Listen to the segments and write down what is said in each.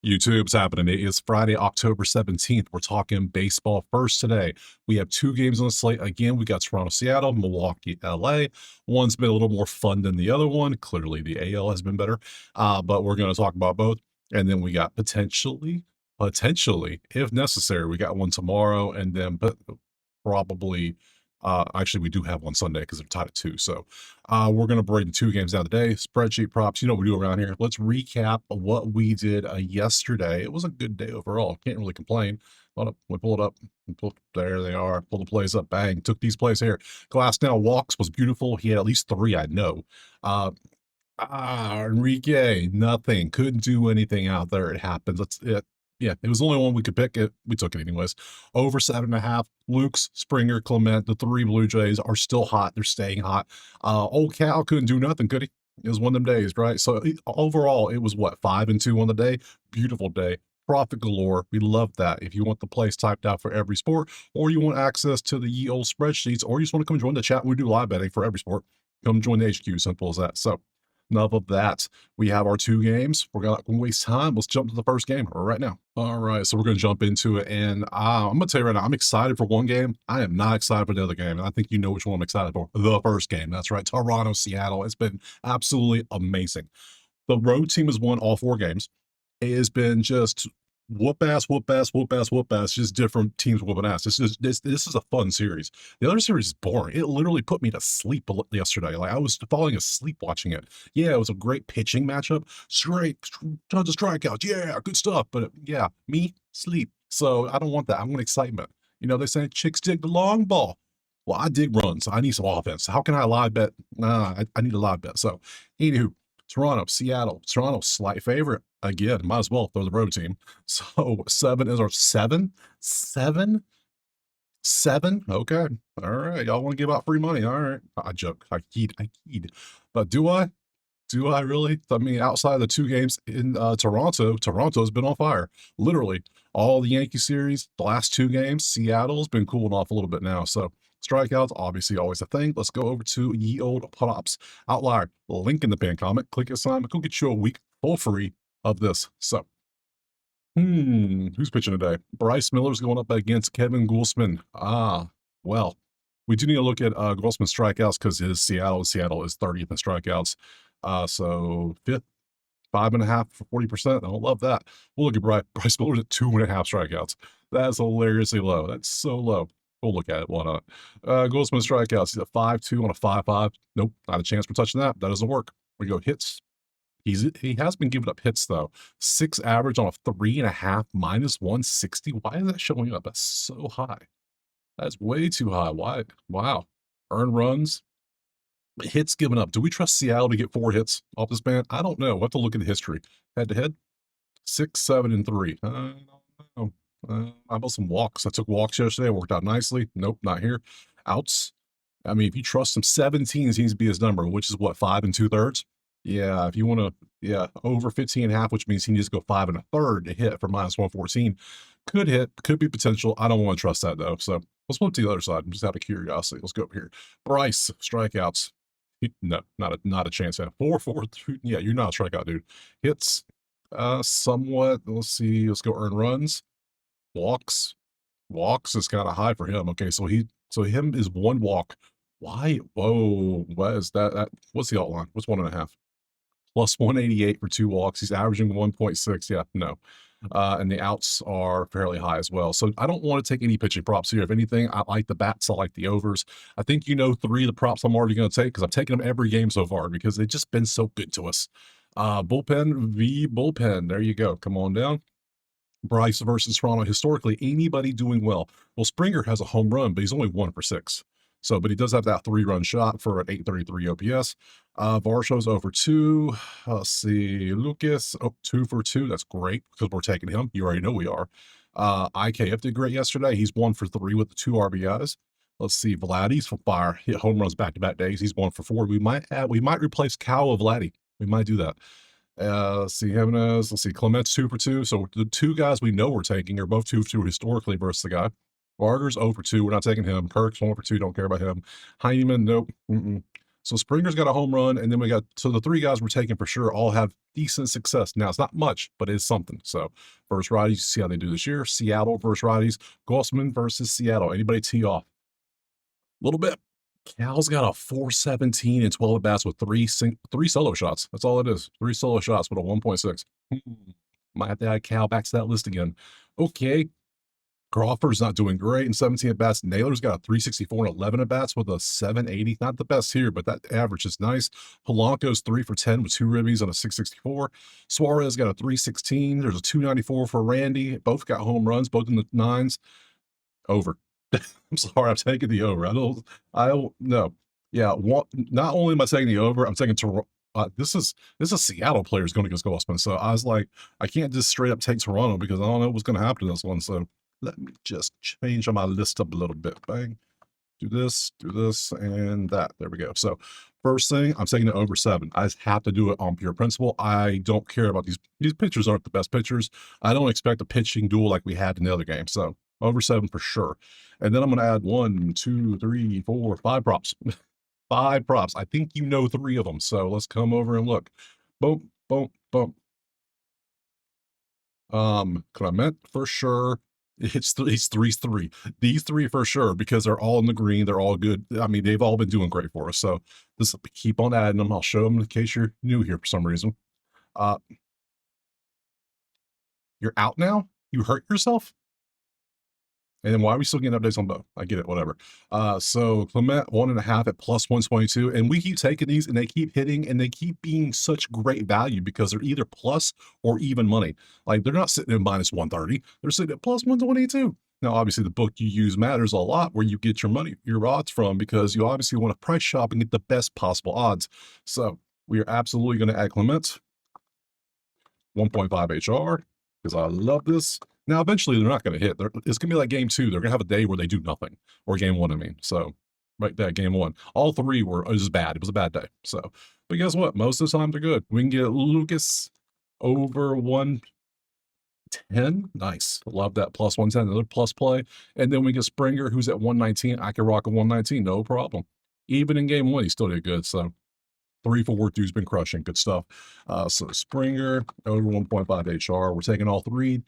YouTube's happening. It is Friday, October 17th. We're talking baseball first today. We have two games on the slate. Again, we got Toronto, Seattle, Milwaukee, LA. One's been a little more fun than the other one. Clearly, the AL has been better, but we're going to talk about both. And then we got potentially, if necessary, we got one tomorrow, and then but probably actually, we do have one Sunday because they're tied at 2. So we're going to break the two games down today. Spreadsheet props, you know what we do around here. Let's recap what we did yesterday. It was a good day overall. Can't really complain. We pull it up. There they are. Pull the plays up. Bang. Took these plays here. Glass now walks was beautiful. He had at least 3, I know. Enrique, nothing. Couldn't do anything out there. It happens. Yeah, it was the only one we could pick. We took it anyways. Over 7.5. Luke's, Springer, Clement, the 3 Blue Jays are still hot. They're staying hot. Old Cal couldn't do nothing, could he? It was one of them days, right? So overall, it was what, 5-2 on the day? Beautiful day. Profit galore. We love that. If you want the plays typed out for every sport, or you want access to the ye old spreadsheets, or you just want to come join the chat, we do live betting for every sport. Come join the HQ. Simple as that. So enough of that. We have our 2 games. We're not going to waste time. Let's jump to the first game right now. All right, so we're going to jump into it. And I'm going to tell you right now, I'm excited for one game. I am not excited for the other game. And I think you know which one I'm excited for. The first game. That's right. Toronto, Seattle. It's been absolutely amazing. The road team has won all 4 games. It has been just whoop ass, whoop ass, whoop ass, whoop ass. Just different teams whooping ass. This is a fun series. The other series is boring. It literally put me to sleep yesterday. Like I was falling asleep watching it. Yeah, it was a great pitching matchup. Straight tons of strikeouts. Yeah, good stuff. But yeah, me sleep. So I don't want that. I want excitement. You know, they say chicks dig the long ball. Well, I dig runs. I need some offense. How can I live bet? I need a live bet. So, anywho, Toronto, Seattle. Toronto, slight favorite. Again, might as well throw the road team. So 7 is our 7? 7? 7? Okay. All right. Y'all want to give out free money. All right. I joke. I keyed. But do I? Do I really? I mean, outside of the 2 games in Toronto's been on fire. Literally, all the Yankee series, the last 2 games, Seattle's been cooling off a little bit now. So strikeouts, obviously always a thing. Let's go over to ye old props. Outlier, link in the pinned comment. Click assignment. Go get you a week full free of this. So, who's pitching today? Bryce Miller's going up against Kevin Goulsman. Well, we do need to look at Goulsman's strikeouts because his Seattle is 30th in strikeouts. So 5th, 5.5 for 40%. I don't love that. We'll look at Bryce Miller's at 2.5 strikeouts. That's hilariously low. That's so low. We'll look at it. Why not? Goulsman strikeouts. He's at 5.2 on a 5.5. Nope, not a chance for touching that. That doesn't work. We go hits. He has been giving up hits though. 6 average on a 3.5 minus 160. Why is that showing up? That's so high. That's way too high. Why? Wow. Earned runs. Hits given up. Do we trust Seattle to get 4 hits off this man? I don't know. We'll have to look at the history. Head to head, 6, 7, and 3. I don't know. How about some walks? I took walks yesterday. Worked out nicely. Nope, not here. Outs. I mean, if you trust him, 17 seems to be his number, which is what, 5 2/3? Yeah, if you want to, yeah, over 15.5, which means he needs to go 5 1/3 to hit for minus 114. Could hit, could be potential. I don't want to trust that though. So let's flip to the other side. Just out of curiosity. Let's go up here. Bryce, strikeouts. No, not a chance. 4.43. Yeah, you're not a strikeout, dude. Hits, somewhat. Let's see. Let's go earn runs. Walks. Walks is kind of high for him. Okay, so him is 1 walk. Why? Whoa, what is that? What's the outline? What's 1.5? Plus 188 for 2 walks. He's averaging 1.6. Yeah, no. And the outs are fairly high as well. So I don't want to take any pitching props here. If anything, I like the bats. I like the overs. I think you know 3 of the props I'm already going to take because I've taken them every game so far because they've just been so good to us. Bullpen v. Bullpen. There you go. Come on down. Bryce versus Toronto. Historically, anybody doing well. Well, Springer has a home run, but he's only 1 for 6. So, but he does have that 3-run shot for an 833 OPS. Varsho's over 2. Let's see. Lucas, 2 for 2. That's great because we're taking him. You already know we are. IKF did great yesterday. He's 1 for 3 with the 2 RBIs. Let's see. Vladdy's for fire. Hit home runs back-to-back days. He's 1 for 4. We might replace Cal with Vladdy. We might do that. Let's see. Jimenez. Let's see. Clement's 2 for 2. So the 2 guys we know we're taking are both 2 for 2 historically versus the guy. Varger's 0 for 2. We're not taking him. Kirk's 1 for 2. Don't care about him. Heineman, nope. So Springer's got a home run, and then we got so the three guys we're taking for sure all have decent success. Now it's not much, but it's something. So first righties, you see how they do this year. Seattle versus righties. Gossman versus Seattle. Anybody tee off? A little bit. Cal's got a 417 and 12 at bats with three solo shots. That's all it is. Three solo shots with a 1.6. Might have to add Cal back to that list again. Okay. Crawford's not doing great in 17 at bats. Naylor's got a 364 and 11 at bats with a 780. Not the best here, but that average is nice. Polanco's 3 for 10 with 2 ribbies on a 664. Suarez got a 316. There's a 294 for Randy. Both got home runs, both in the nines. Over. I'm sorry, I'm taking the over. I don't know. Yeah, not only am I taking the over, I'm taking Toronto. This is Seattle players going against Gossman. So I was like, I can't just straight up take Toronto because I don't know what's going to happen to this one. So let me just change on my list up a little bit. Bang. Do this, and that. There we go. So first thing, I'm taking the over 7. I just have to do it on pure principle. I don't care about these pitchers aren't the best pitchers. I don't expect a pitching duel like we had in the other game. So over 7 for sure. And then I'm going to add 1, 2, 3, 4, 5 props. 5 props. I think you know 3 of them. So let's come over and look. Boom, boom, boom. Clement for sure. It's 3. These 3 for sure because they're all in the green. They're all good. I mean, they've all been doing great for us. So this keep on adding them. I'll show them in case you're new here for some reason. You're out now? You hurt yourself? And then why are we still getting updates on both? I get it, whatever. So Clement 1.5 at plus 122. And we keep taking these and they keep hitting and they keep being such great value because they're either plus or even money. Like they're not sitting at minus 130. They're sitting at plus 122. Now, obviously the book you use matters a lot where you get your odds from because you obviously want to price shop and get the best possible odds. So we are absolutely going to add Clement 1.5 HR because I love this. Now, eventually, they're not going to hit. It's going to be like game 2. They're going to have a day where they do nothing, or game 1, I mean. So, right there, game 1. All 3 were, it was bad. It was a bad day. So, but guess what? Most of the time, they're good. We can get Lucas over 110. Nice. Love that. Plus 110, another plus play. And then we get Springer, who's at 119. I can rock a 119, no problem. Even in game 1, he still did good. So, 3 for work, dude's been crushing. Good stuff. So, Springer, over 1.5 HR. We're taking all 3.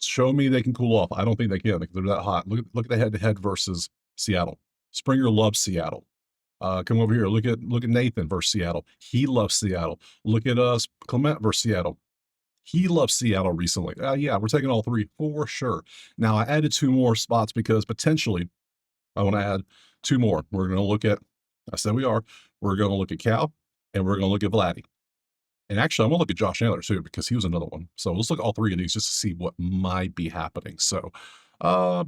Show me they can cool off. I don't think they can because they're that hot. Look at the head-to-head versus Seattle. Springer loves Seattle. Come over here. Look at Nathan versus Seattle. He loves Seattle. Look at us, Clement versus Seattle. He loves Seattle recently. Yeah, we're taking all 3 for sure. Now I added 2 more spots because potentially I want to add 2 more. We're going to look at. I said we are. We're going to look at Cal and we're going to look at Vladdy. And actually, I'm going to look at Josh Naylor too, because he was another one. So let's look at all 3 of these just to see what might be happening. So, so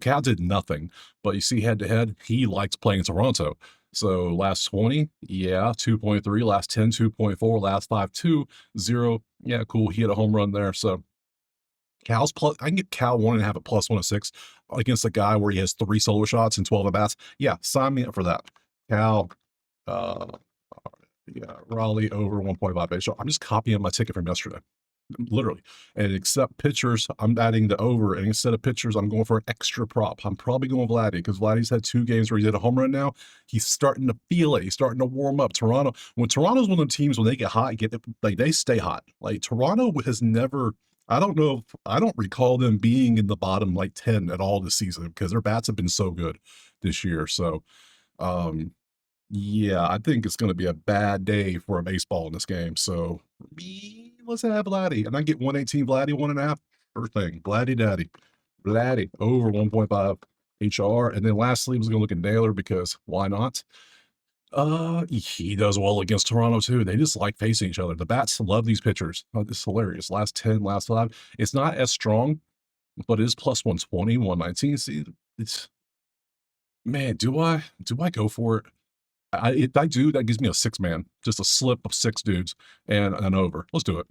Cal did nothing, but you see head to head, he likes playing Toronto. So last 20, yeah, 2.3, last 10, 2.4, last 5, 2, 0. Yeah, cool. He had a home run there. So Cal's plus, I can get Cal 1.5 at plus 106 against a guy where he has 3 solo shots and 12 at bats. Yeah, sign me up for that. Cal, yeah, Raleigh over 1.5. So I'm just copying my ticket from yesterday, literally. And except pitchers, I'm adding the over. And instead of pitchers, I'm going for an extra prop. I'm probably going Vladdy because Vladdy's had 2 games where he did a home run now. He's starting to feel it. He's starting to warm up. Toronto's one of the teams when they get hot, they stay hot. Like Toronto has never. I don't recall them being in the bottom like 10 at all this season because their bats have been so good this year. So, yeah, I think it's going to be a bad day for a baseball in this game. So let's have Vladdy. And I get 118 Vladdy, 1.5. First thing, Vladdy Daddy. Vladdy over 1.5 HR. And then lastly, I was going to look at Naylor because why not? He does well against Toronto too. They just like facing each other. The bats love these pitchers. It's hilarious. Last 10, last 5. It's not as strong, but it is plus 120, 119. See, it's man, do I go for it? If I do, that gives me a 6-man, just a slip of 6 dudes and an over. Let's do it.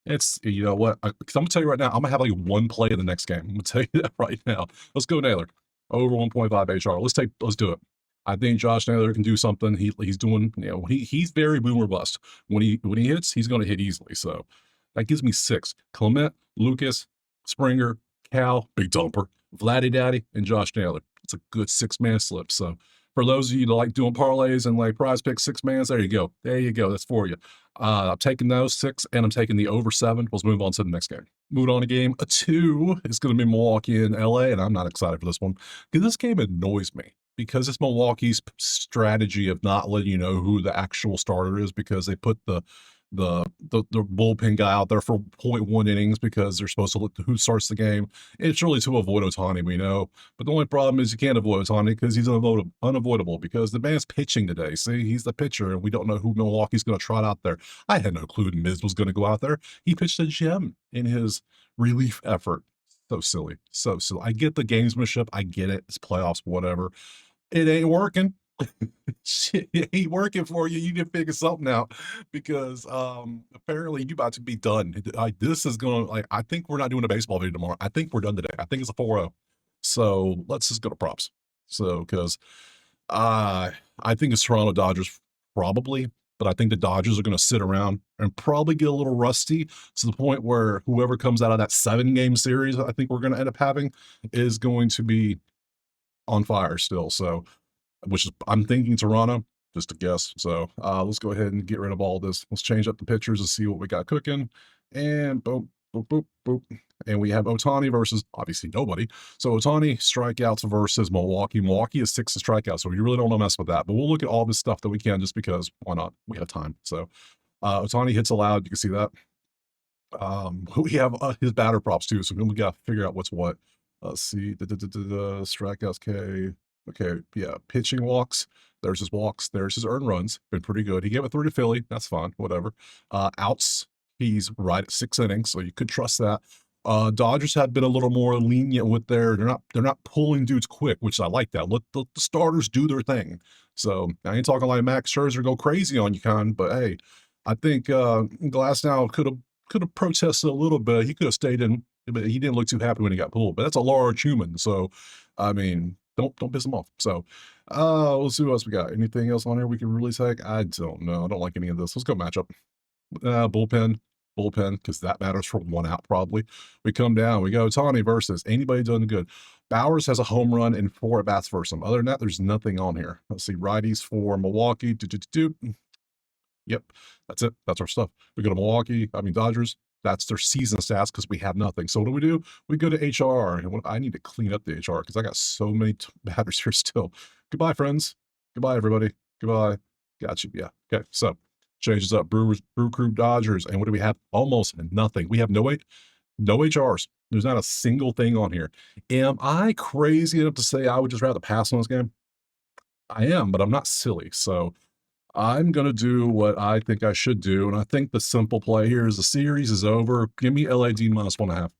It's, you know what? Because I'm gonna tell you right now, I'm gonna have like 1 play in the next game. I'm gonna tell you that right now. Let's go Naylor over 1.5 HR. Let's do it. I think Josh Naylor can do something. He's doing, he's very boom or bust. When he hits, he's gonna hit easily. So that gives me 6. Clement, Lucas, Springer, Cal, Big Dumper, Vladdy Daddy, and Josh Naylor. It's a good 6-man slip. So For those of you that like doing parlays and like prize pick 6 mans, there you go. There you go. That's for you. I'm taking those 6 and I'm taking the over 7. Let's move on to the next game. Moving on to game 2. It's going to be Milwaukee and LA, and I'm not excited for this one because this game annoys me because it's Milwaukee's strategy of not letting you know who the actual starter is because they put the bullpen guy out there for point 0.1 innings because they're supposed to look who starts the game. It's really to avoid Ohtani, we know. But the only problem is you can't avoid Ohtani because he's unavoidable because the man's pitching today. See, he's the pitcher, and we don't know who Milwaukee's going to trot out there. I had no clue Miz was going to go out there. He pitched a gem in his relief effort. So silly. So silly. I get the gamesmanship. I get it. It's playoffs, whatever. It ain't working. Shit, it ain't working for you. You need to figure something out because apparently you about to be done. Like this is gonna like I think we're not doing a baseball video tomorrow. I think we're done today. I think it's a 4-0. So let's just go to props. So because I think it's Toronto Dodgers probably, but I think the Dodgers are gonna sit around and probably get a little rusty to the point where whoever comes out of that 7-game series I think we're gonna end up having is going to be on fire still. So which is I'm thinking Toronto, just a guess. So let's go ahead and get rid of all this. Let's change up the pictures and see what we got cooking. And boop, boop, boop, boop. And we have Ohtani versus obviously nobody. So Ohtani strikeouts versus Milwaukee. Milwaukee is 6 strikeouts, so you really don't want to mess with that. But we'll look at all this stuff that we can just because why not? We have time. So Ohtani hits allowed. You can see that. We have his batter props too, so we got to figure out what's what. Let's see the strikeouts. Okay, yeah, pitching walks. There's his walks. There's his earned runs. Been pretty good. He gave it 3 to Philly. That's fine. Whatever. Outs. He's right at 6 innings, so you could trust that. Dodgers had been a little more lenient with they're not pulling dudes quick, which I like that. Let the starters do their thing. So I ain't talking like Max Scherzer go crazy on you, but hey, I think Glasnow could have protested a little bit. He could have stayed in, but he didn't look too happy when he got pulled. But that's a large human, so I mean, don't piss him off. So we'll see what else we got. Anything else on here we can really take? I don't know. I don't like any of this. Let's go matchup. Bullpen, because that matters for 1 out probably. We come down. We go Ohtani versus anybody doing good. Bowers has a home run and 4 at-bats versus him. Other than that, there's nothing on here. Let's see. Righties for Milwaukee. Yep, that's it. That's our stuff. We go to Dodgers. That's their season stats because we have nothing. So what do? We go to HR, and I need to clean up the HR because I got so many batters here still. Goodbye, friends. Goodbye, everybody. Goodbye. Got you. Yeah. Okay. So changes up. Brew Crew Dodgers, and what do we have? Almost nothing. We have no HRs. There's not a single thing on here. Am I crazy enough to say I would just rather pass on this game? I am, but I'm not silly. So I'm going to do what I think I should do, and I think the simple play here is the series is over. Give me LAD -1.5.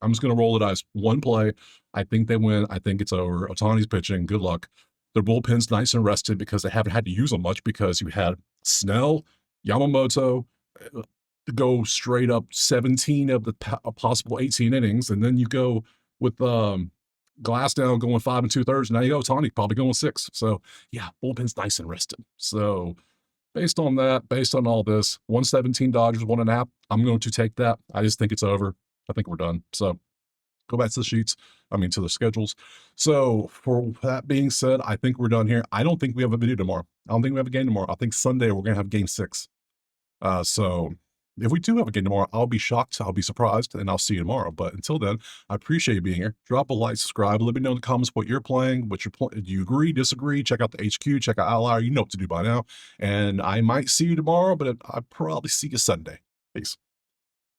I'm just going to roll the dice. 1 play. I think they win. I think it's over. Otani's pitching. Good luck. Their bullpen's nice and rested because they haven't had to use them much because you had Snell, Yamamoto go straight up 17 of the possible 18 innings, and then you go with Glasnow going 5 2/3. Now you go Ohtani probably going 6. So yeah, bullpen's nice and rested. So based on that, based on all this, 117 Dodgers, 1.5. I'm going to take that. I just think it's over. I think we're done. So go back to the sheets. I mean, to the schedules. So for that being said, I think we're done here. I don't think we have a video tomorrow. I don't think we have a game tomorrow. I think Sunday we're going to have game 6. So if we do have a game tomorrow, I'll be shocked, I'll be surprised, and I'll see you tomorrow. But until then, I appreciate you being here. Drop a like, subscribe, let me know in the comments what you're playing, do you agree, disagree? Check out the HQ, check out Outlier, you know what to do by now. And I might see you tomorrow, but I'll probably see you Sunday. Peace.